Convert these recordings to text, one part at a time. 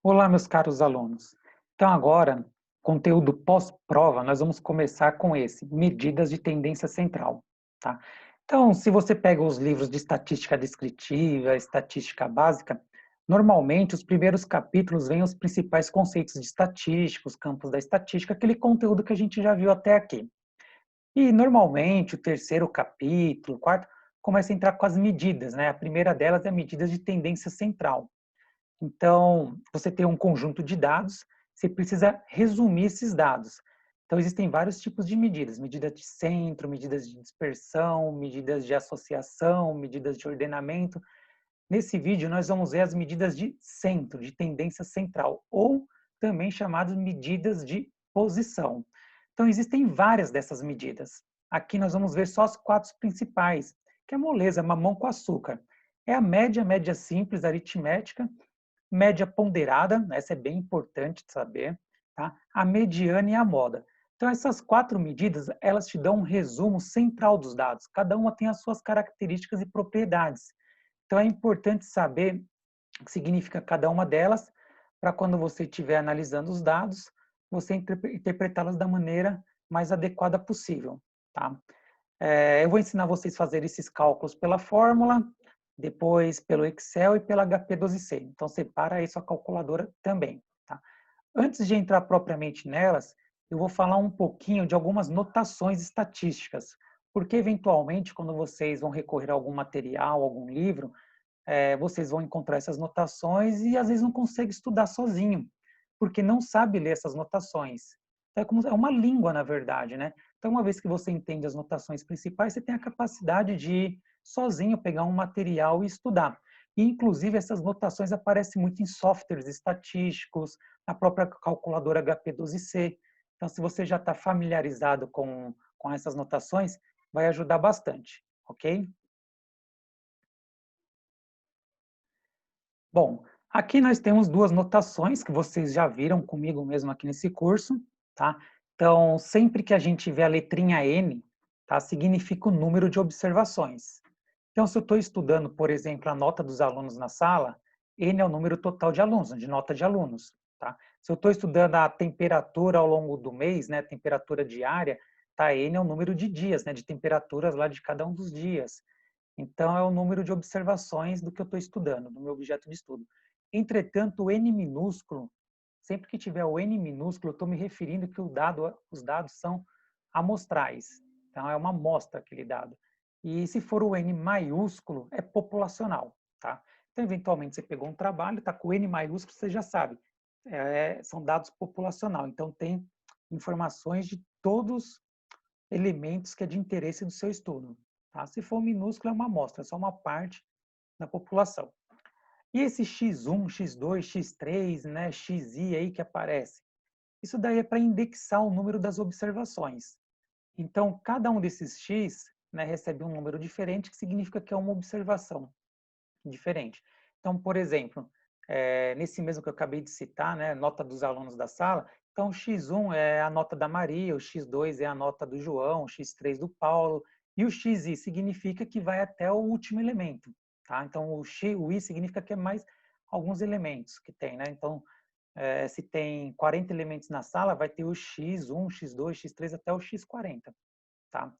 Olá, meus caros alunos. Então, agora, conteúdo pós-prova, nós vamos começar com esse, medidas de tendência central, tá? Então, se você pega os livros de estatística descritiva, estatística básica, normalmente os primeiros capítulos vêm os principais conceitos de estatística, os campos da estatística, aquele conteúdo que a gente já viu até aqui. E, normalmente, o terceiro capítulo, o quarto, começa a entrar com as medidas, né? A primeira delas é a medida de tendência central. Então, você tem um conjunto de dados, você precisa resumir esses dados. Então, existem vários tipos de medidas: medida de centro, medidas de dispersão, medidas de associação, medidas de ordenamento. Nesse vídeo, nós vamos ver as medidas de centro, de tendência central, ou também chamadas medidas de posição. Então, existem várias dessas medidas. Aqui nós vamos ver só as quatro principais, que é moleza, mamão com açúcar. É a média, média simples, aritmética, média ponderada, essa é bem importante de saber, tá? A mediana e a moda. Então, essas quatro medidas, elas te dão um resumo central dos dados. Cada uma tem as suas características e propriedades. Então, é importante saber o que significa cada uma delas, para quando você estiver analisando os dados, você interpretá-las da maneira mais adequada possível, tá? Eu vou ensinar vocês a fazer esses cálculos pela fórmula, depois pelo Excel e pela HP12C. Então, separa aí sua calculadora também, tá? Antes de entrar propriamente nelas, eu vou falar um pouquinho de algumas notações estatísticas, porque eventualmente, quando vocês vão recorrer a algum material, algum livro, vocês vão encontrar essas notações e às vezes não consegue estudar sozinho, porque não sabe ler essas notações. Então, é uma língua, na verdade, né? Então, uma vez que você entende as notações principais, você tem a capacidade de sozinho pegar um material e estudar. E, inclusive, essas notações aparecem muito em softwares estatísticos, na própria calculadora HP12C. Então, se você já está familiarizado com essas notações, vai ajudar bastante, ok? Bom, aqui nós temos duas notações que vocês já viram comigo mesmo aqui nesse curso, tá? Então, sempre que a gente vê a letrinha N, tá, significa o número de observações. Então, se eu estou estudando, por exemplo, a nota dos alunos na sala, N é o número total de alunos, de nota de alunos, tá? Se eu estou estudando a temperatura ao longo do mês, né, temperatura diária, tá, N é o número de dias, né, de temperaturas lá de cada um dos dias. Então, é o número de observações do que eu estou estudando, do meu objeto de estudo. Entretanto, o N minúsculo, sempre que tiver o N minúsculo, eu estou me referindo que os dados são amostrais. Então, é uma amostra aquele dado. E se for o N maiúsculo, é populacional. Tá? Então, eventualmente, você pegou um trabalho, está com o N maiúsculo, você já sabe. São dados populacional. Então, tem informações de todos elementos que é de interesse do seu estudo. Tá? Se for minúsculo, é uma amostra, é só uma parte da população. E esse X1, X2, X3, né, XI aí que aparece, isso daí é para indexar o número das observações. Então, cada um desses X, né, recebe um número diferente, que significa que é uma observação diferente. Então, por exemplo, nesse mesmo que eu acabei de citar, né, nota dos alunos da sala, então o X1 é a nota da Maria, o X2 é a nota do João, o X3 do Paulo, e o XI significa que vai até o último elemento. Tá? Então, o I significa que é mais alguns elementos que tem. Né? Então, se tem 40 elementos na sala, vai ter o X1, X2, X3 até o X40. Tá?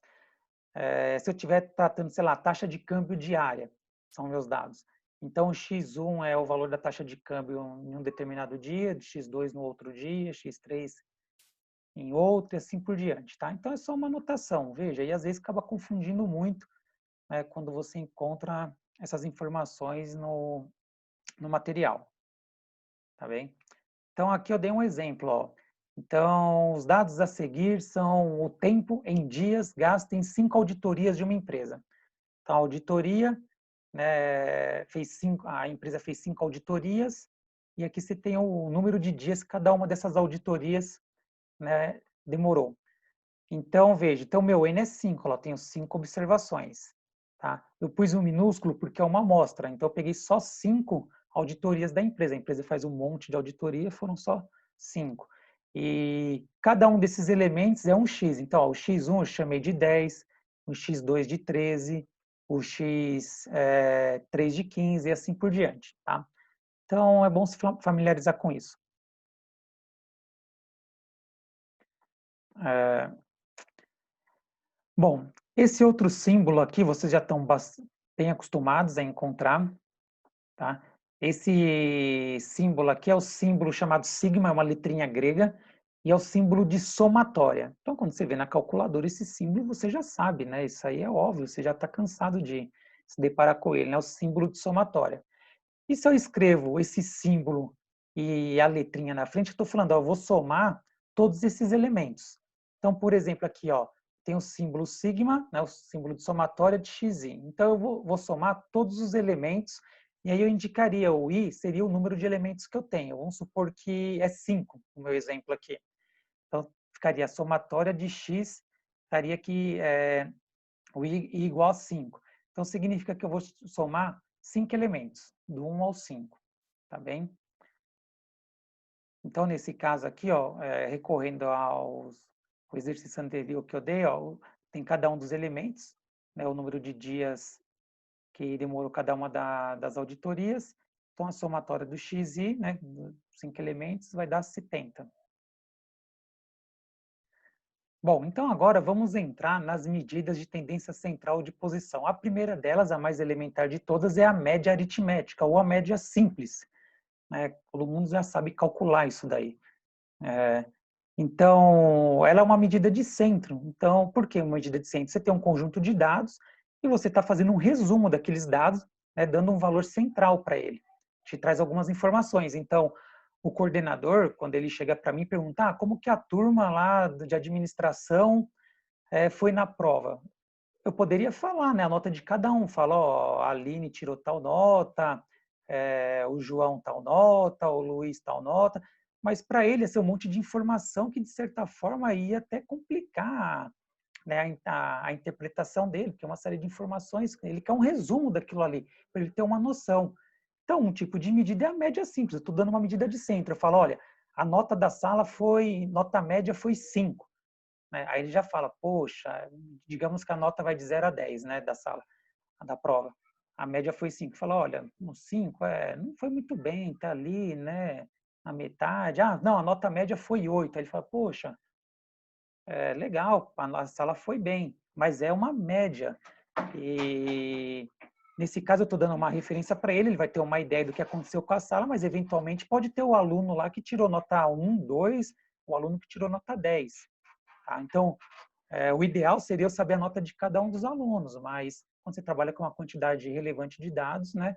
Se eu estiver tratando, sei lá, taxa de câmbio diária, são meus dados. Então, X1 é o valor da taxa de câmbio em um determinado dia, de X2 no outro dia, X3 em outro, e assim por diante. Tá? Então, é só uma anotação, veja, e às vezes acaba confundindo muito, né, quando você encontra essas informações no material. Tá bem? Então, aqui eu dei um exemplo. Ó. Então, os dados a seguir são o tempo em dias gasto em 5 auditorias de uma empresa. Então, a auditoria, né, a empresa fez 5 auditorias, e aqui você tem o número de dias que cada uma dessas auditorias, né, demorou. Então, veja, então meu N é 5, eu tenho 5 observações. Tá? Eu pus um minúsculo porque é uma amostra, então eu peguei só 5 auditorias da empresa. A empresa faz um monte de auditoria, foram só 5. E cada um desses elementos é um X. Então, ó, o X1 eu chamei de 10, o X2 de 13, o X3 de 15 e assim por diante. Tá? Então, é bom se familiarizar com isso. É, bom, esse outro símbolo aqui, vocês já estão bem acostumados a encontrar, tá? Esse símbolo aqui é o símbolo chamado sigma, é uma letrinha grega, e é o símbolo de somatória. Então, quando você vê na calculadora esse símbolo, você já sabe, né? Isso aí é óbvio, você já está cansado de se deparar com ele, né? O símbolo de somatória. E se eu escrevo esse símbolo e a letrinha na frente, eu estou falando, ó, eu vou somar todos esses elementos. Então, por exemplo, aqui, ó, tem o símbolo sigma, né, o símbolo de somatória de xi. Então, eu vou somar todos os elementos, e aí eu indicaria o i seria o número de elementos que eu tenho. Vamos supor que é 5, no meu exemplo aqui. Então, ficaria a somatória de x, estaria aqui o i igual a 5. Então, significa que eu vou somar 5 elementos, do 1 ao 5, tá bem? Então, nesse caso aqui, ó, recorrendo ao exercício anterior que eu dei, ó, tem cada um dos elementos, né, o número de dias que demorou cada uma das auditorias. Então, a somatória do xi, né, 5 elementos, vai dar 70. Bom, então agora vamos entrar nas medidas de tendência central de posição. A primeira delas, a mais elementar de todas, é a média aritmética, ou a média simples, né? Todo mundo já sabe calcular isso daí. Então, ela é uma medida de centro. Então, por que uma medida de centro? Você tem um conjunto de dados e você está fazendo um resumo daqueles dados, né, dando um valor central para ele. Te traz algumas informações. Então, o coordenador, quando ele chega para mim e pergunta, como que a turma lá de administração foi na prova? Eu poderia falar, né, a nota de cada um. Fala, ó, a Aline tirou tal nota, o João tal nota, o Luiz tal nota, mas para ele ia ser um monte de informação que, de certa forma, ia até complicar, né, a interpretação dele, porque é uma série de informações, ele quer um resumo daquilo ali, para ele ter uma noção. Então, um tipo de medida é a média simples. Eu estou dando uma medida de centro. Eu falo, olha, a nota da sala nota média foi 5, né? Aí ele já fala, poxa, digamos que a nota vai de 0 a 10, né, da sala, da prova. A média foi 5. Fala, olha, um 5 não foi muito bem, tá ali, né, na metade. Ah, não, a nota média foi 8. Aí ele fala, poxa, legal, a sala foi bem, mas é uma média. E nesse caso eu estou dando uma referência para ele, ele vai ter uma ideia do que aconteceu com a sala, mas eventualmente pode ter o aluno lá que tirou nota 1, 2, o aluno que tirou nota 10. Tá? Então, o ideal seria eu saber a nota de cada um dos alunos, mas quando você trabalha com uma quantidade relevante de dados, né,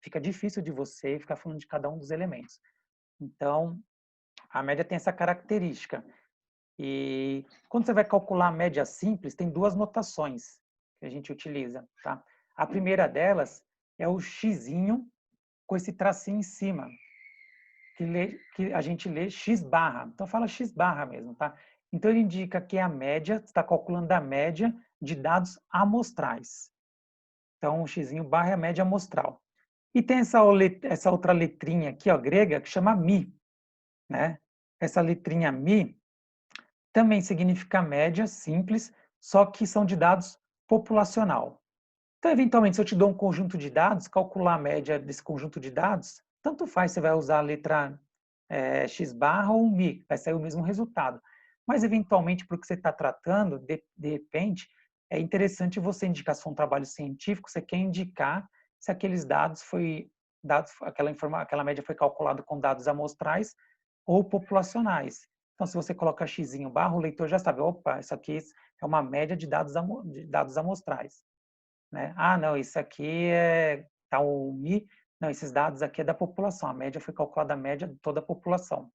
fica difícil de você ficar falando de cada um dos elementos. Então, a média tem essa característica. E quando você vai calcular a média simples, tem duas notações que a gente utiliza. Tá? A primeira delas é o xizinho com esse tracinho em cima, que a gente lê x barra. Então fala x barra mesmo, tá? Então ele indica que é a média, está calculando a média de dados amostrais. Então o x barra é a média amostral. E tem essa outra letrinha aqui, ó, grega, que chama mi, né? Essa letrinha mi também significa média simples, só que são de dados populacional. Então, eventualmente, se eu te dou um conjunto de dados, calcular a média desse conjunto de dados, tanto faz, você vai usar a letra x barra ou mi, vai sair o mesmo resultado. Mas, eventualmente, para o que você está tratando, de repente, é interessante você indicar, se for um trabalho científico, você quer indicar se aqueles aquela média foi calculada com dados amostrais ou populacionais. Então, se você coloca x barra, o leitor já sabe, opa, isso aqui é uma média de dados amostrais. Né? Ah, não, isso aqui tá o Mi, não, esses dados aqui é da população, a média foi calculada a média de toda a população.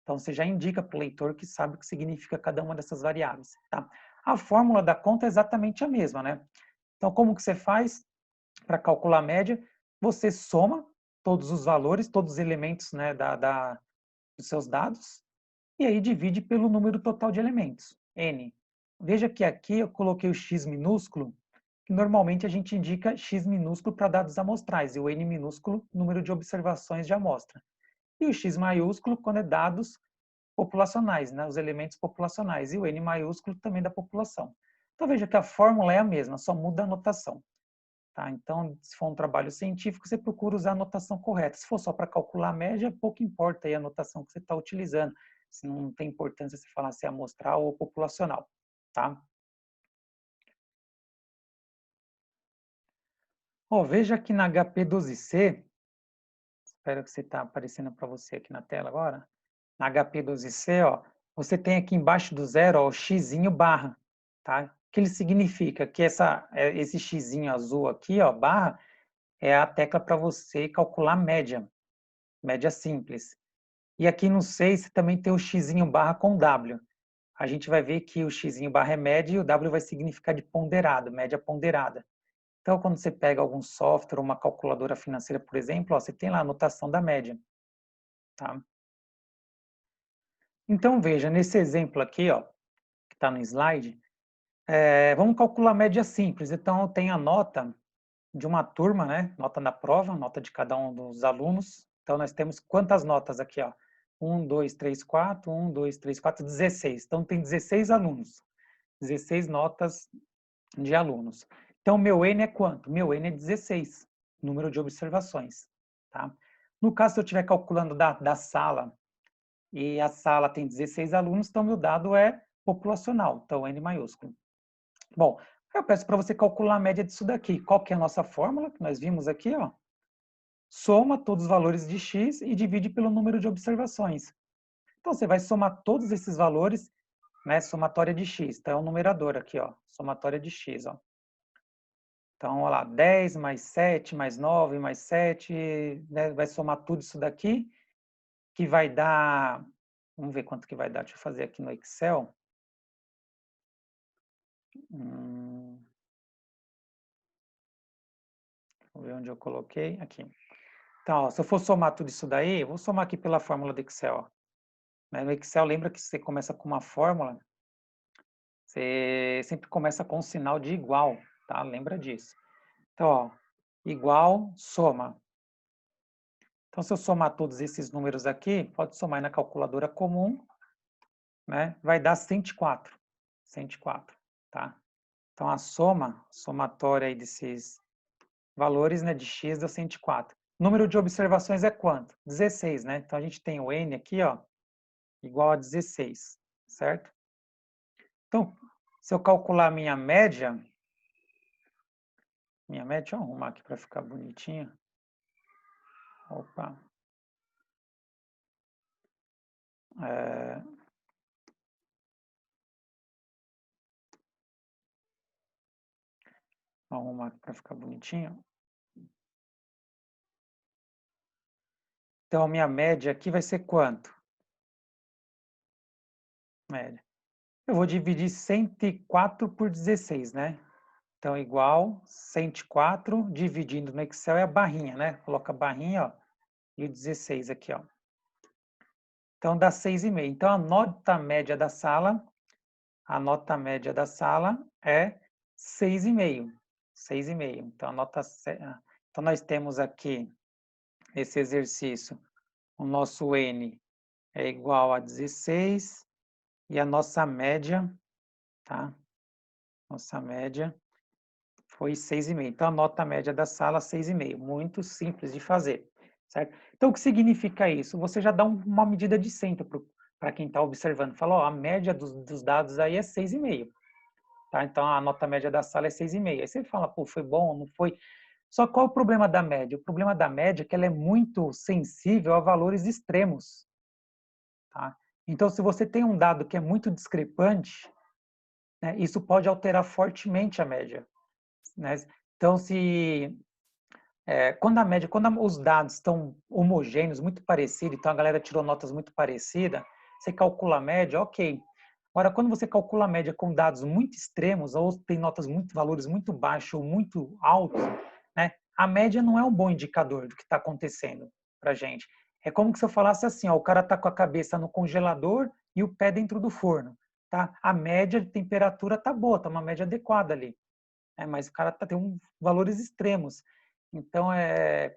Então, você já indica para o leitor que sabe o que significa cada uma dessas variáveis. Tá? A fórmula da conta é exatamente a mesma, né? Então, como que você faz para calcular a média? Você soma todos os valores, todos os elementos, né, dos seus dados, e aí divide pelo número total de elementos, n. Veja que aqui eu coloquei o x minúsculo, que normalmente a gente indica x minúsculo para dados amostrais, e o n minúsculo, número de observações de amostra. E o x maiúsculo quando é dados populacionais, né, os elementos populacionais, e o n maiúsculo também da população. Então veja que a fórmula é a mesma, só muda a notação. Tá? Então, se for um trabalho científico, você procura usar a notação correta. Se for só para calcular a média, pouco importa aí a notação que você está utilizando. Se não tem importância você falar se é amostral ou populacional. Tá? Veja aqui na HP12C, espero que você está aparecendo para você aqui na tela agora. Na HP12C, você tem aqui embaixo do zero o xizinho barra. Tá? O que ele significa? Que esse xizinho azul aqui, barra, é a tecla para você calcular média simples. E aqui no 6 também tem o xizinho barra com W. A gente vai ver que o xizinho barra é média e o W vai significar de ponderado, média ponderada. Então, quando você pega algum software, uma calculadora financeira, por exemplo, você tem lá a anotação da média. Tá? Então, veja, nesse exemplo aqui, que está no slide, vamos calcular a média simples. Então, tem a nota de uma turma, né? Nota da prova, nota de cada um dos alunos. Então, nós temos quantas notas aqui? 1, 2, 3, 4, 1, 2, 3, 4, 16. Então, tem 16 alunos. 16 notas de alunos. Então, meu N é quanto? Meu N é 16, número de observações. Tá? No caso, se eu estiver calculando da sala, e a sala tem 16 alunos, então meu dado é populacional, então N maiúsculo. Bom, eu peço para você calcular a média disso daqui. Qual que é a nossa fórmula que nós vimos aqui? Soma todos os valores de x e divide pelo número de observações. Então, você vai somar todos esses valores, né, somatória de x. Então, é o numerador aqui, somatória de x. Então, olha lá, 10 mais 7 mais 9 mais 7, né, vai somar tudo isso daqui, que vai dar... Vamos ver quanto que vai dar. Deixa eu fazer aqui no Excel. Vou ver onde eu coloquei. Aqui. Então, se eu for somar tudo isso daí, eu vou somar aqui pela fórmula do Excel. No Excel, lembra que você começa com uma fórmula, você sempre começa com um sinal de igual, tá? Lembra disso. Então, igual, soma. Então, se eu somar todos esses números aqui, pode somar aí na calculadora comum, né? Vai dar 104. 104, tá? Então, a somatória aí desses valores, né, de x deu 104. Número de observações é quanto? 16, né? Então, a gente tem o n aqui, igual a 16, certo? Então, se eu calcular minha média, deixa eu arrumar aqui para ficar bonitinho. Opa. Vou arrumar aqui para ficar bonitinho. Então, a minha média aqui vai ser quanto? Média. Eu vou dividir 104 por 16, né? Então, igual 104 dividindo no Excel é a barrinha, né? Coloca a barrinha, e o 16 aqui, Então, dá 6,5. Então, a nota média da sala é 6,5. 6,5. Então, então, nós temos aqui, esse exercício, o nosso N é igual a 16 e a nossa média, tá? Nossa média foi 6,5. Então, a nota média da sala, 6,5. Muito simples de fazer, certo? Então, o que significa isso? Você já dá uma medida de centro para quem está observando. Fala, a média dos dados aí é 6,5. Tá? Então, a nota média da sala é 6,5. Aí você fala, pô, foi bom, não foi? Só qual é o problema da média? O problema da média é que ela é muito sensível a valores extremos. Tá? Então, se você tem um dado que é muito discrepante, né, isso pode alterar fortemente a média. Né? Então, quando os dados estão homogêneos, muito parecidos, então a galera tirou notas muito parecidas, você calcula a média, ok. Agora, quando você calcula a média com dados muito extremos, ou tem valores muito baixos ou muito altos, né, a média não é um bom indicador do que está acontecendo para a gente. É como se eu falasse assim, o cara está com a cabeça no congelador e o pé dentro do forno. Tá? A média de temperatura está boa, está uma média adequada ali. Mas o cara tem valores extremos. Então, é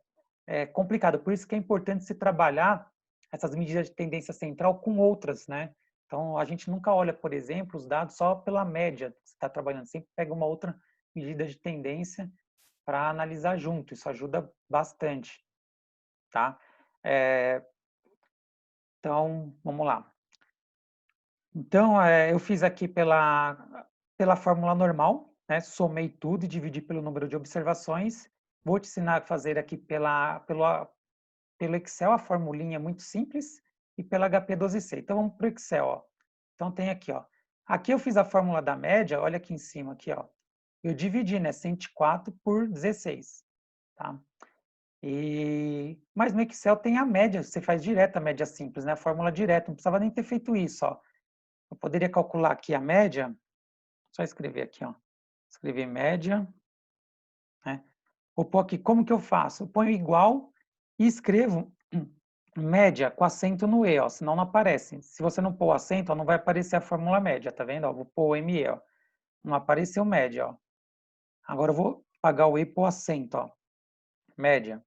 complicado. Por isso que é importante se trabalhar essas medidas de tendência central com outras, né? Então, a gente nunca olha, por exemplo, os dados só pela média que você está trabalhando. Sempre pega uma outra medida de tendência para analisar junto, isso ajuda bastante, tá? Então, vamos lá. Então, eu fiz aqui pela fórmula normal, né? Somei tudo e dividi pelo número de observações. Vou te ensinar a fazer aqui pelo Excel, a formulinha é muito simples, e pela HP12C. Então, vamos para o Excel, ó. Então, tem aqui, ó. Aqui eu fiz a fórmula da média, olha aqui em cima, aqui, ó. Eu dividi, né, 104 por 16, tá? Mas no Excel tem a média, você faz direto a média simples, né? A fórmula direta, não precisava nem ter feito isso, ó. Eu poderia calcular aqui a média, só escrever aqui, ó. Escrever média, né? Vou pôr aqui, como que eu faço? Eu ponho igual e escrevo média com acento no E, ó, senão não aparece. Se você não pôr acento, ó, não vai aparecer a fórmula média, tá vendo? Ó, vou pôr o ME, ó. Não apareceu média, ó. Agora eu vou apagar o E e pôr acento, ó. Média.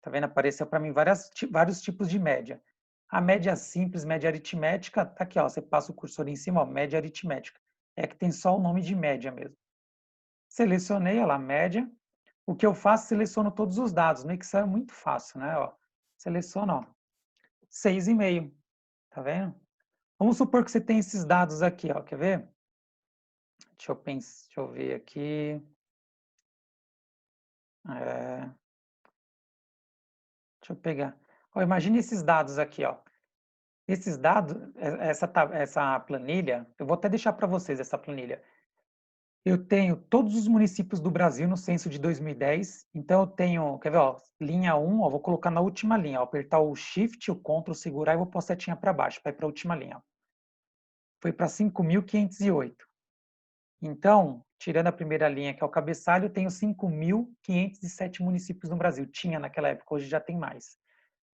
Tá vendo? Apareceu para mim vários tipos de média. A média simples, média aritmética, tá aqui, ó. Você passa o cursor em cima, ó, média aritmética. É que tem só o nome de média mesmo. Selecionei, ó lá, média. O que eu faço, seleciono todos os dados. No Excel é muito fácil, né? Ó, seleciono, ó, 6,5. Tá vendo? Vamos supor que você tem esses dados aqui, ó. Quer ver? Deixa eu ver aqui. Deixa eu pegar. Ó, imagine esses dados aqui, ó. Esses dados, essa planilha, eu vou até deixar para vocês essa planilha. Eu tenho todos os municípios do Brasil no censo de 2010. Então eu tenho, quer ver, ó, linha 1, ó, vou colocar na última linha, ó, apertar o Shift, o Ctrl, segurar e vou pôr a setinha para baixo, para ir para a última linha. Ó. Foi para 5.508. Então, tirando a primeira linha, que é o cabeçalho, eu tenho 5.507 municípios no Brasil. Tinha naquela época, hoje já tem mais.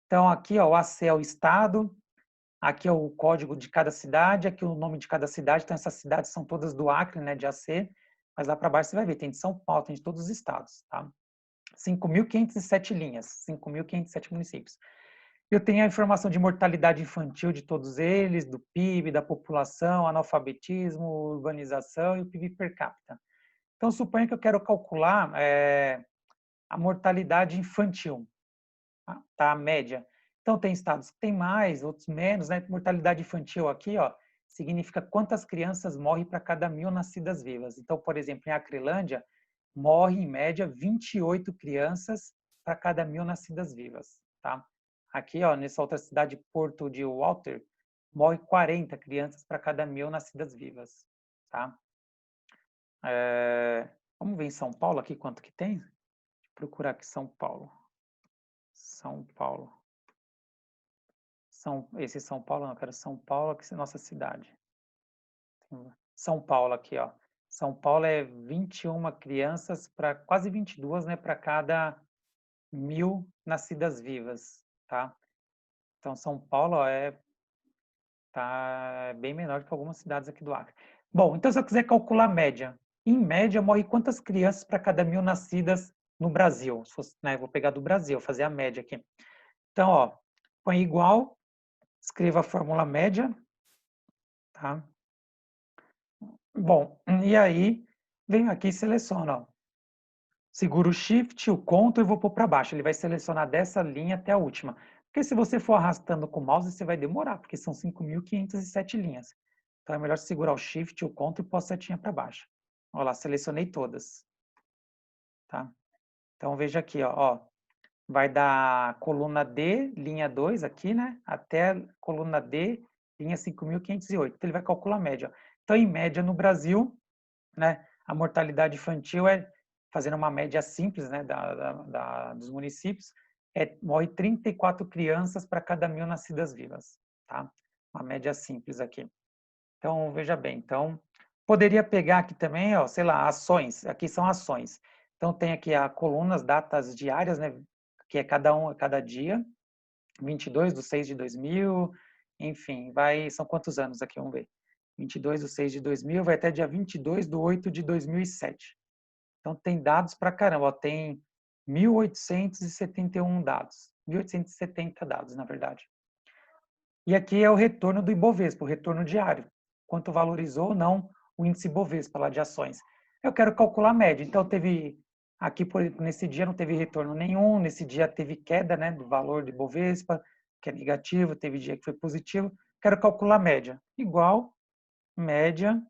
Então, aqui, ó, o AC é o estado, aqui é o código de cada cidade, aqui o nome de cada cidade. Então, essas cidades são todas do Acre, né, de AC. Mas lá para baixo você vai ver, tem de São Paulo, tem de todos os estados, tá? 5.507 linhas, 5.507 municípios. Eu tenho a informação de mortalidade infantil de todos eles, do PIB, da população, analfabetismo, urbanização e o PIB per capita. Então, suponha que eu quero calcular a mortalidade infantil, tá? A média. Então, tem estados que tem mais, outros menos, né? Mortalidade infantil aqui, ó, significa quantas crianças morrem para cada 1.000 nascidas vivas. Então, por exemplo, em Acrelândia, morre, em média, 28 crianças para cada 1.000 nascidas vivas, tá? Aqui, ó, nessa outra cidade, Porto de Walter, morre 40 crianças para cada 1.000 nascidas vivas, tá? Vamos ver em São Paulo aqui quanto que tem? Deixa eu procurar aqui São Paulo. São Paulo. Esse São Paulo, não, eu quero São Paulo, que é nossa cidade. São Paulo aqui, ó. São Paulo é 21 crianças para quase 22, né, para cada 1.000 nascidas vivas, tá? Então, São Paulo ó, tá bem menor que algumas cidades aqui do Acre. Bom, então se eu quiser calcular a média, em média morre quantas crianças para cada 1.000 nascidas no Brasil? Se fosse, né, vou pegar do Brasil, fazer a média aqui. Então, ó, põe igual, escreva a fórmula média, tá? Bom, e aí venho aqui e seleciono, ó. Seguro o Shift, o Ctrl e vou pôr para baixo. Ele vai selecionar dessa linha até a última. Porque se você for arrastando com o mouse, você vai demorar, porque são 5.507 linhas. Então é melhor segurar o Shift, o Ctrl e pôr a setinha para baixo. Olha lá, selecionei todas. Tá? Então veja aqui, ó, vai da coluna D, linha 2 aqui, né? Até a coluna D, linha 5.508. Então ele vai calcular a média. Então, em média, no Brasil, né, a mortalidade infantil fazendo uma média simples, né, dos municípios, morre 34 crianças para cada 1.000 nascidas vivas, tá? Uma média simples aqui. Então, veja bem, então, poderia pegar aqui também, ó, sei lá, ações, aqui são ações. Então, tem aqui a colunas, datas diárias, né, que é cada dia, 22/6/2000, enfim, são quantos anos aqui, vamos ver. 22/6/2000, vai até dia 22/8/2007. Então, tem dados para caramba, ó, tem 1.871 dados, 1.870 dados, na verdade. E aqui é o retorno do Ibovespa, o retorno diário. Quanto valorizou ou não o índice Ibovespa lá de ações. Eu quero calcular a média. Então, teve Aqui, por exemplo, nesse dia não teve retorno nenhum, nesse dia teve queda, né, do valor de Bovespa, que é negativo, teve dia que foi positivo. Quero calcular a média. Igual, média,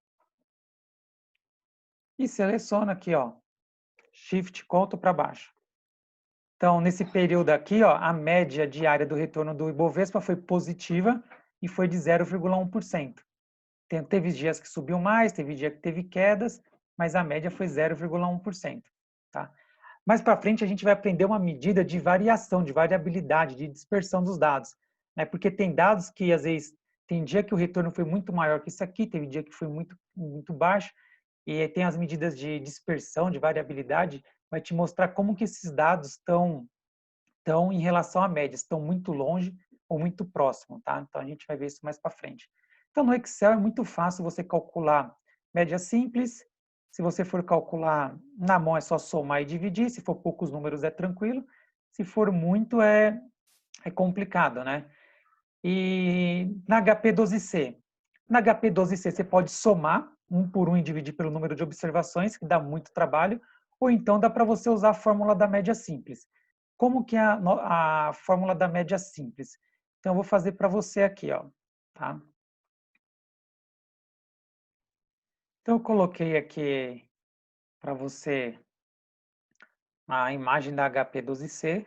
e seleciono aqui, ó, Shift, conto para baixo. Então, nesse período aqui, ó, a média diária do retorno do Ibovespa foi positiva e foi de 0,1%. Teve dias que subiu mais, teve dia que teve quedas, mas a média foi 0,1%. Tá? Mais para frente, a gente vai aprender uma medida de variação, de variabilidade, de dispersão dos dados. Né? Porque tem dados que, às vezes, tem dia que o retorno foi muito maior que isso aqui, teve dia que foi muito baixo, e tem as medidas de dispersão, de variabilidade, vai te mostrar como que esses dados estão em relação à média, estão muito longe ou muito próximo, tá? Então a gente vai ver isso mais para frente. Então no Excel é muito fácil você calcular média simples. Se você for calcular na mão é só somar e dividir, se for poucos números é tranquilo, se for muito é complicado, né? E na HP12C, na HP12C você pode somar um por um e dividir pelo número de observações, que dá muito trabalho, ou então dá para você usar a fórmula da média simples. Como que é a fórmula da média simples? Então, eu vou fazer para você aqui, ó, tá? Então, eu coloquei aqui para você a imagem da HP12C,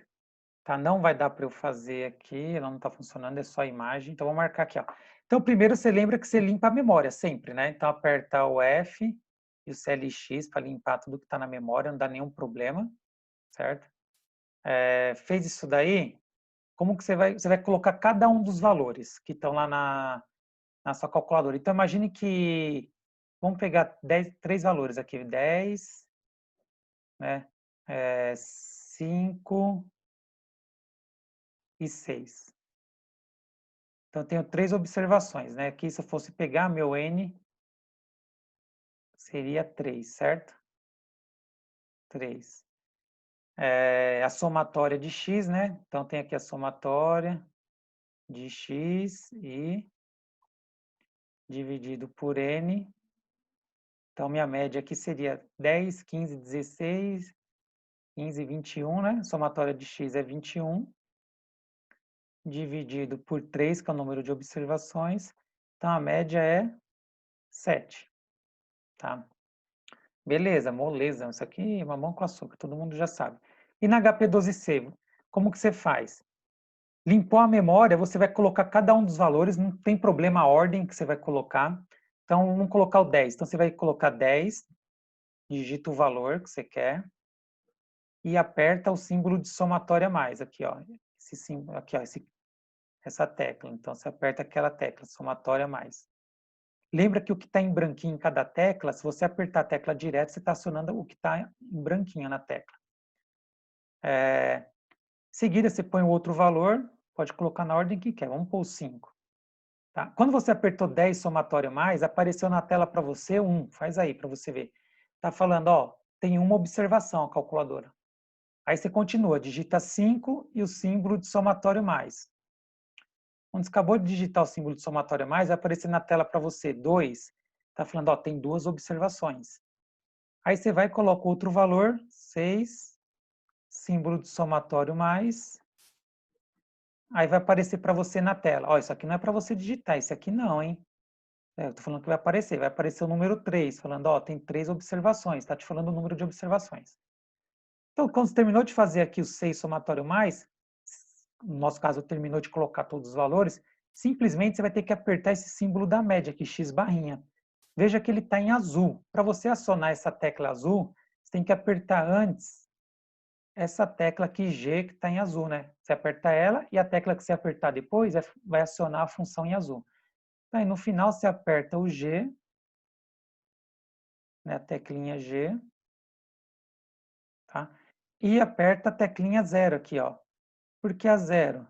tá? Não vai dar para eu fazer aqui, ela não está funcionando, é só a imagem. Então, vou marcar aqui, ó. Então, primeiro você lembra que você limpa a memória sempre, né? Então, aperta o F e o CLX para limpar tudo que está na memória, não dá nenhum problema, certo? Fez isso daí, como que você vai colocar cada um dos valores que estão lá na sua calculadora. Então, imagine que, vamos pegar 3 valores aqui, 10, né, 5 e 6. Então, eu tenho 3 observações, né? Aqui, se eu fosse pegar meu N, seria 3, certo? 3. A somatória de X, né? Então, tem aqui a somatória de X e dividido por N. Então, minha média aqui seria 10, 15, 16, 15, 21, né? Somatória de X é 21, dividido por 3, que é o número de observações. Então, a média é 7, tá? Beleza, moleza. Isso aqui é mamão com açúcar, todo mundo já sabe. E na HP12C, como que você faz? Limpou a memória, você vai colocar cada um dos valores, não tem problema a ordem que você vai colocar. Então, vamos colocar o 10. Então, você vai colocar 10, digita o valor que você quer e aperta o símbolo de somatória mais, aqui, ó. Esse símbolo, aqui, ó, essa tecla. Então, você aperta aquela tecla, somatória mais. Lembra que o que está em branquinho em cada tecla, se você apertar a tecla direto, você está acionando o que está em branquinho na tecla. Em seguida, você põe o outro valor, pode colocar na ordem que quer, vamos pôr o 5. Tá? Quando você apertou 10 somatório mais, apareceu na tela para você 1. Faz aí para você ver. Está falando, ó, tem uma observação a calculadora. Aí você continua, digita 5 e o símbolo de somatório mais. Quando você acabou de digitar o símbolo de somatório mais, vai aparecer na tela para você 2. Está falando, ó, tem 2 observações. Aí você vai e coloca outro valor, 6, símbolo de somatório mais. Aí vai aparecer para você na tela. Ó, isso aqui não é para você digitar, isso aqui não, hein? Eu estou falando que vai aparecer o número 3, falando, ó, tem 3 observações, está te falando o número de observações. Então, quando você terminou de fazer aqui o 6 somatório mais, no nosso caso, terminou de colocar todos os valores, simplesmente você vai ter que apertar esse símbolo da média aqui, X barrinha. Veja que ele está em azul. Para você acionar essa tecla azul, você tem que apertar antes essa tecla aqui G que está em azul, né? Você aperta ela e a tecla que você apertar depois vai acionar a função em azul. Aí no final você aperta o G, né, a teclinha G, tá? E aperta a teclinha 0 aqui, ó. Por que a 0?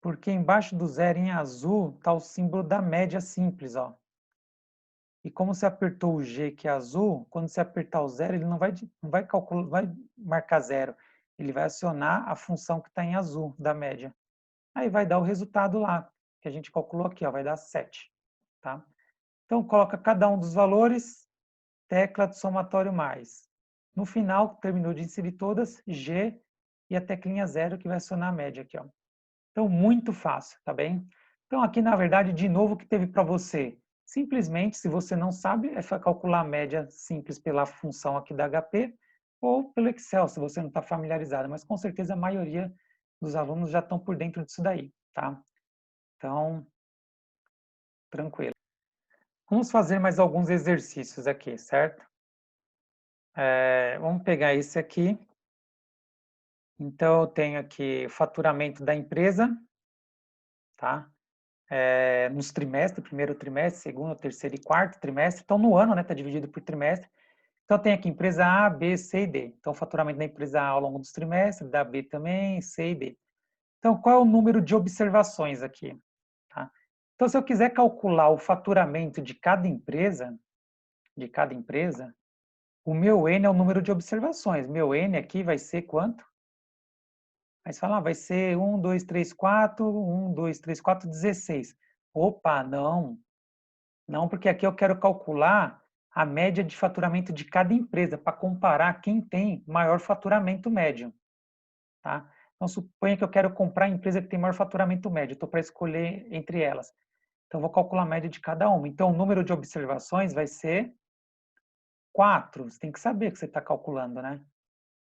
Porque embaixo do 0 em azul está o símbolo da média simples, ó. E como você apertou o G, que é azul, quando você apertar o 0, ele não vai calcular, vai marcar 0. Ele vai acionar a função que está em azul, da média. Aí vai dar o resultado lá, que a gente calculou aqui, ó, vai dar 7. Tá? Então, coloca cada um dos valores, tecla de somatório mais. No final, terminou de inserir todas, G e a teclinha 0 que vai acionar a média aqui, ó. Então, muito fácil, tá bem? Então, aqui, na verdade, de novo, o que teve para você? Simplesmente, se você não sabe, é calcular a média simples pela função aqui da HP ou pelo Excel, se você não está familiarizado. Mas, com certeza, a maioria dos alunos já estão por dentro disso daí, tá? Então, tranquilo. Vamos fazer mais alguns exercícios aqui, certo? Vamos pegar esse aqui. Então, eu tenho aqui o faturamento da empresa, tá? Nos trimestres, primeiro trimestre, segundo, terceiro e quarto trimestre. Então, no ano, né, está dividido por trimestre. Então, tem aqui empresa A, B, C e D. Então, o faturamento da empresa A ao longo dos trimestres, da B também, C e D. Então, qual é o número de observações aqui? Tá? Então, se eu quiser calcular o faturamento de cada empresa, o meu N é o número de observações. Meu N aqui vai ser quanto? Aí você fala, vai ser 1, 2, 3, 4, 1, 2, 3, 4, 16. Opa, não. Não, porque aqui eu quero calcular a média de faturamento de cada empresa, para comparar quem tem maior faturamento médio. Tá? Então, suponha que eu quero comprar a empresa que tem maior faturamento médio. Estou para escolher entre elas. Então, vou calcular a média de cada uma. Então, o número de observações vai ser 4. Você tem que saber o que você está calculando, né?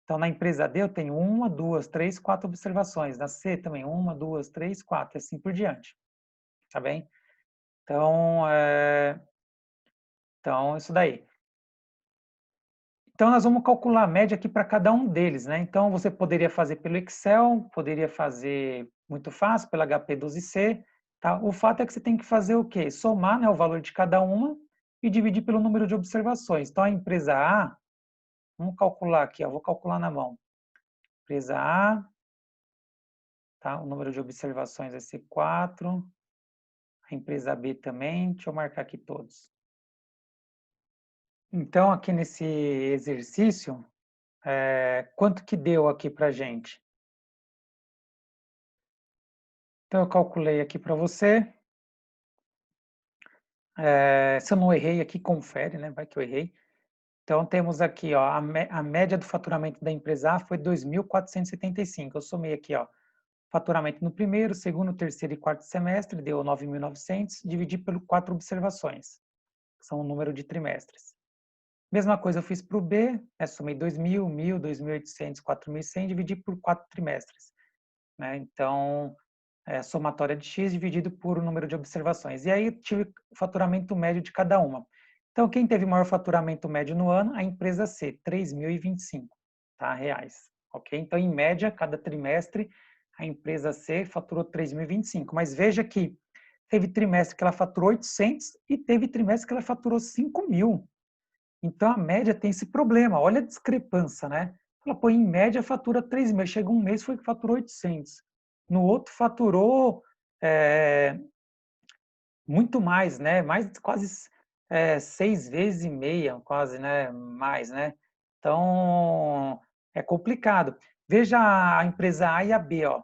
Então, na empresa D, eu tenho 1, 2, 3, 4 observações. Na C também, 1, 2, 3, 4, e assim por diante. Tá bem? Então, isso daí. Então, nós vamos calcular a média aqui para cada um deles, né? Então, você poderia fazer pelo Excel, poderia fazer muito fácil, pela HP12C, tá? O fato é que você tem que fazer o quê? Somar, né, o valor de cada uma e dividir pelo número de observações. Então, a empresa A, vamos calcular aqui, ó, vou calcular na mão. Empresa A, tá? O número de observações vai ser 4. A empresa B também, deixa eu marcar aqui todos. Então, aqui nesse exercício, quanto que deu aqui para a gente? Então, eu calculei aqui para você. Se eu não errei aqui, confere, né? Vai que eu errei. Então, temos aqui, ó, a média do faturamento da empresa A foi 2.475. Eu somei aqui, ó, faturamento no primeiro, segundo, terceiro e quarto semestre, deu 9.900, dividi por 4 observações, que são o número de trimestres. Mesma coisa eu fiz para o B, né? Somei 2.000, 1.000, 2.800, 4.100, dividi por 4 trimestres, né? Então, somatória de X dividido por o número de observações. E aí tive o faturamento médio de cada uma. Então, quem teve maior faturamento médio no ano? A empresa C, 3.025, tá, reais. Ok? Então, em média, cada trimestre, a empresa C faturou 3.025. Mas veja que teve trimestre que ela faturou 800 e teve trimestre que ela faturou 5.000. Então, a média tem esse problema. Olha a discrepância, né? Ela põe em média, fatura 3.000. Chega um mês, foi que faturou 800. No outro, faturou muito mais, né? Mais quase 6,5 vezes, quase, né? Mais, né? Então, é complicado. Veja a empresa A e a B, ó.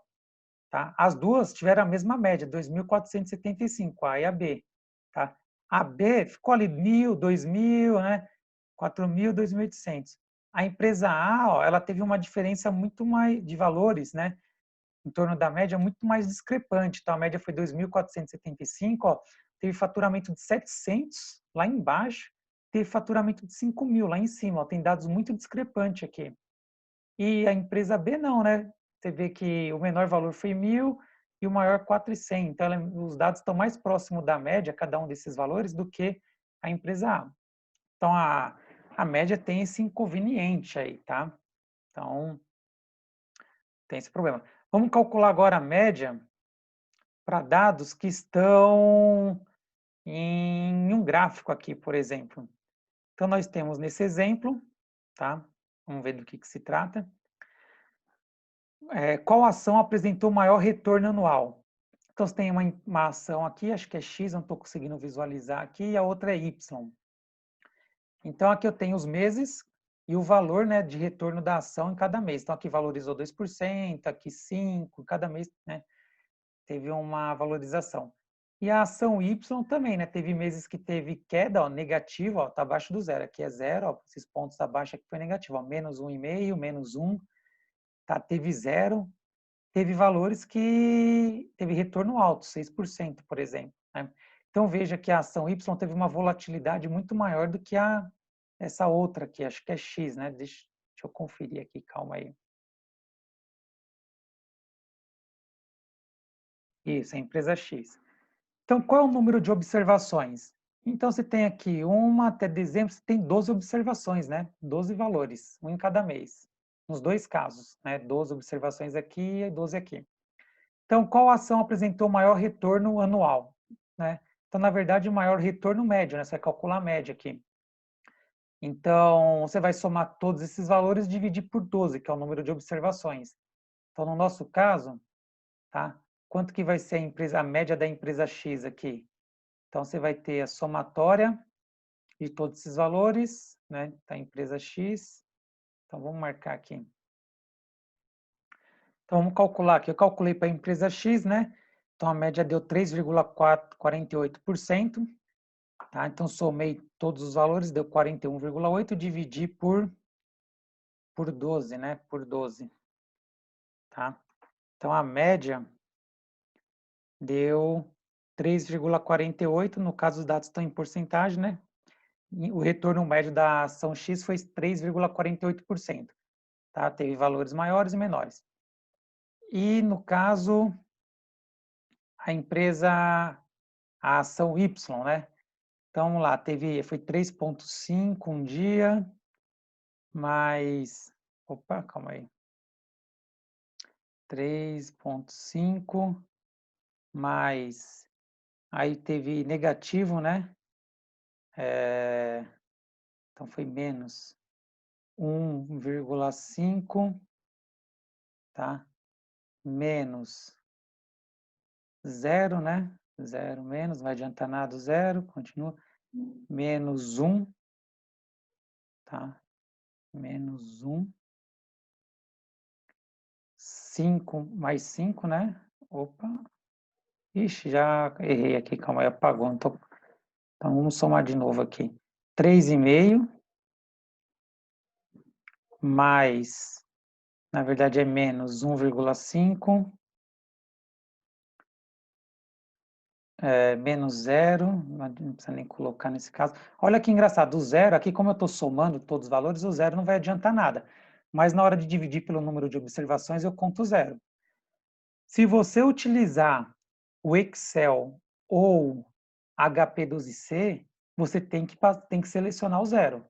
Tá? As duas tiveram a mesma média, 2.475, a e a B. Tá? A B ficou ali 1.000, 2.000, né? 4.000, 2.800. A empresa A, ó, ela teve uma diferença muito mais de valores, né? Em torno da média, muito mais discrepante. Então, a média foi 2.475, ó, teve faturamento de 700 lá embaixo, teve faturamento de 5.000 lá em cima. Ó, tem dados muito discrepantes aqui. E a empresa B não, né? Você vê que o menor valor foi 1.000 e o maior 4.100. Então, os dados estão mais próximos da média, cada um desses valores, do que a empresa A. Então, a média tem esse inconveniente aí, tá? Então, tem esse problema. Vamos calcular agora a média para dados que estão em um gráfico aqui, por exemplo. Então, nós temos nesse exemplo, tá? Vamos ver do que se trata. Qual ação apresentou maior retorno anual? Então, você tem uma ação aqui, acho que é X, não estou conseguindo visualizar aqui, e a outra é Y. Então, aqui eu tenho os meses e o valor, né, de retorno da ação em cada mês. Então, aqui valorizou 2%, aqui 5%, cada mês, né, teve uma valorização. E a ação Y também, né? Teve meses que teve queda, ó, negativa, ó, tá abaixo do zero. Aqui é zero, ó, esses pontos abaixo aqui foi negativo, ó, menos 1,5, menos 1, tá? Teve zero. Teve valores que teve retorno alto, 6%, por exemplo, né? Então veja que a ação Y teve uma volatilidade muito maior do que essa outra aqui, acho que é X, né? Deixa eu conferir aqui, calma aí. Isso, é a empresa X. Então, qual é o número de observações? Então, você tem aqui uma até dezembro, você tem 12 observações, né? 12 valores, um em cada mês. Nos dois casos, né? 12 observações aqui e 12 aqui. Então, qual ação apresentou maior retorno anual, né? Então, na verdade, o maior retorno médio, né? Você vai calcular a média aqui. Então, você vai somar todos esses valores e dividir por 12, que é o número de observações. Então, no nosso caso, tá? Quanto que vai ser a média da empresa X aqui? Então, você vai ter a somatória de todos esses valores, né, da empresa X. Então, vamos marcar aqui. Então, vamos calcular aqui. Eu calculei para a empresa X, né? Então, a média deu 3,48%. Tá? Então, somei todos os valores, deu 41,8, dividi por 12, né? Por 12. Tá? Então, a média deu 3,48. No caso, os dados estão em porcentagem, né? E o retorno médio da ação X foi 3,48%. Tá? Teve valores maiores e menores. E, no caso, a empresa, a ação Y, né? Então, vamos lá, foi 3,5 um dia, mais... Opa, calma aí. 3,5 mais... Aí teve negativo, né? Então, foi menos 1,5, tá? Menos 0, né? 0 menos, não vai adiantar nada, 0, continua. Menos 1, tá? Menos 1. 5 mais 5, né? Opa. Ixi, já errei aqui, calma aí, apagou. Então vamos somar de novo aqui. 3,5 mais, na verdade é menos 1,5, menos 0, não precisa nem colocar nesse caso. Olha que engraçado, o zero aqui, como eu estou somando todos os valores, o zero não vai adiantar nada. Mas na hora de dividir pelo número de observações, eu conto zero. Se você utilizar o Excel ou HP12C, você tem que selecionar o zero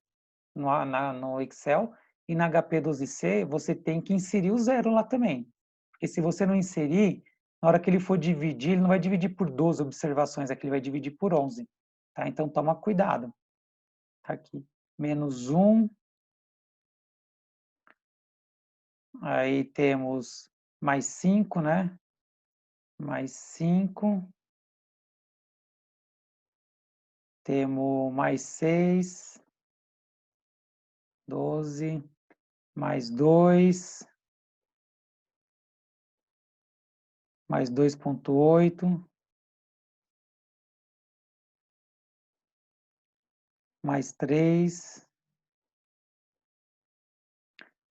no Excel, e na HP12C você tem que inserir o zero lá também. Porque se você não inserir, na hora que ele for dividir, ele não vai dividir por 12 observações, aqui ele vai dividir por 11. Tá? Então toma cuidado. Tá aqui, menos 1. Aí temos mais 5, né? Mais 5. Temos mais 6. 12, mais 2, mais 2,8, mais 3.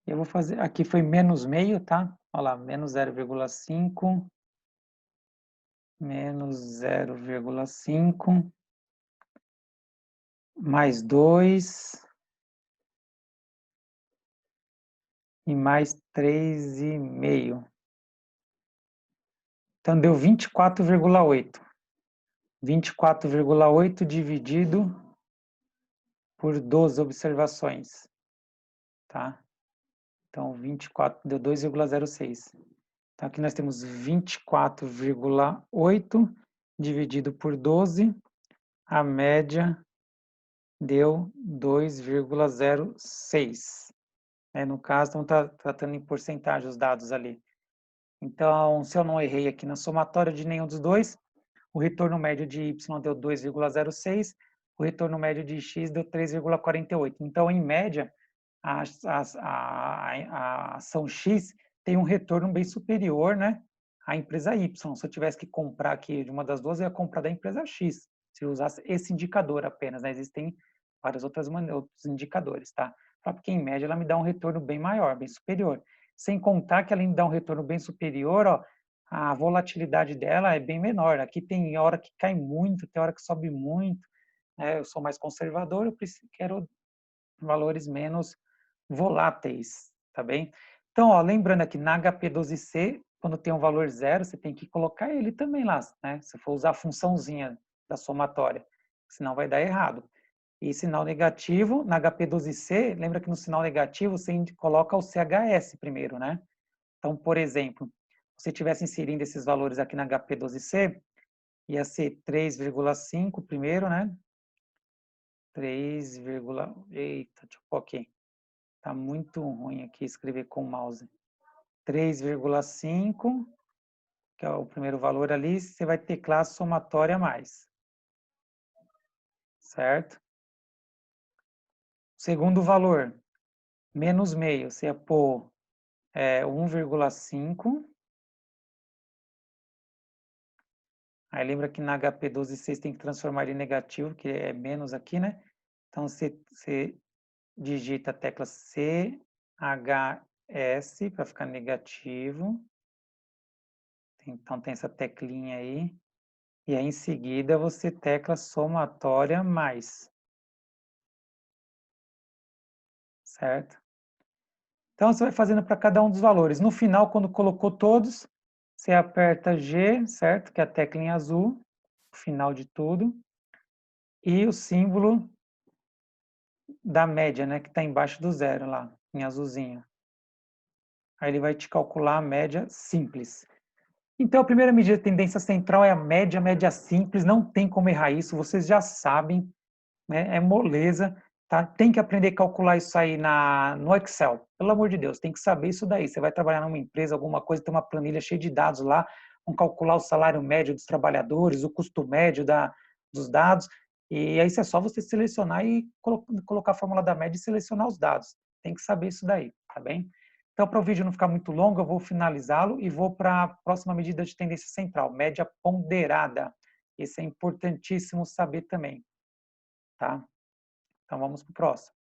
Eu vou fazer, aqui foi menos meio, tá? Olha lá, menos 0,5, menos 0,5, mais 2 e mais 3,5. Então, deu 24,8. 24,8 dividido por 12 observações, tá? Então, 24 deu 2,06. Então, aqui nós temos 24,8 dividido por 12, a média deu 2,06. No caso, estamos tratando em porcentagem os dados ali. Então, se eu não errei aqui na somatória de nenhum dos dois, o retorno médio de Y deu 2,06, o retorno médio de X deu 3,48. Então, em média, a ação X tem um retorno bem superior, né, a empresa Y. Se eu tivesse que comprar aqui de uma das duas, eu ia comprar da empresa X, se eu usasse esse indicador apenas, né? Existem vários outros indicadores, tá? Porque em média ela me dá um retorno bem maior, bem superior. Sem contar que ela me dá um retorno bem superior, ó, a volatilidade dela é bem menor. Aqui tem hora que cai muito, tem hora que sobe muito, né? Eu sou mais conservador, eu quero valores menos voláteis, tá bem? Então, ó, lembrando aqui, na HP12C, quando tem um valor zero, você tem que colocar ele também lá, né? Se for usar a funçãozinha da somatória, senão vai dar errado. E sinal negativo, na HP12C, lembra que no sinal negativo você coloca o CHS primeiro, né? Então, por exemplo, se você estivesse inserindo esses valores aqui na HP12C, ia ser 3,5 primeiro, né? 3, eita, deixa eu pôr aqui. Tá muito ruim aqui escrever com o mouse. 3,5, que é o primeiro valor ali, você vai teclar somatória mais. Certo? Segundo valor, menos meio, você ia pôr 1,5. Aí lembra que na HP12 vocês tem que transformar ele em negativo, que é menos aqui, né? Então você digita a tecla CHS para ficar negativo. Então tem essa teclinha aí. E aí em seguida você tecla somatória mais. Certo? Então você vai fazendo para cada um dos valores. No final, quando colocou todos, você aperta G, certo? Que é a tecla em azul, no final de tudo. E o símbolo da média, né? Que está embaixo do zero lá, em azulzinho. Aí ele vai te calcular a média simples. Então, a primeira medida de tendência central é a média simples, não tem como errar isso, vocês já sabem, né? É moleza, tá? Tem que aprender a calcular isso aí no Excel, pelo amor de Deus, tem que saber isso daí. Você vai trabalhar numa empresa, alguma coisa, tem uma planilha cheia de dados lá, vão calcular o salário médio dos trabalhadores, o custo médio dos dados, e aí é só você selecionar e colocar a fórmula da média e selecionar os dados. Tem que saber isso daí, tá bem? Então, para o vídeo não ficar muito longo, eu vou finalizá-lo e vou para a próxima medida de tendência central, média ponderada. Esse é importantíssimo saber também, tá? Então, vamos para o próximo.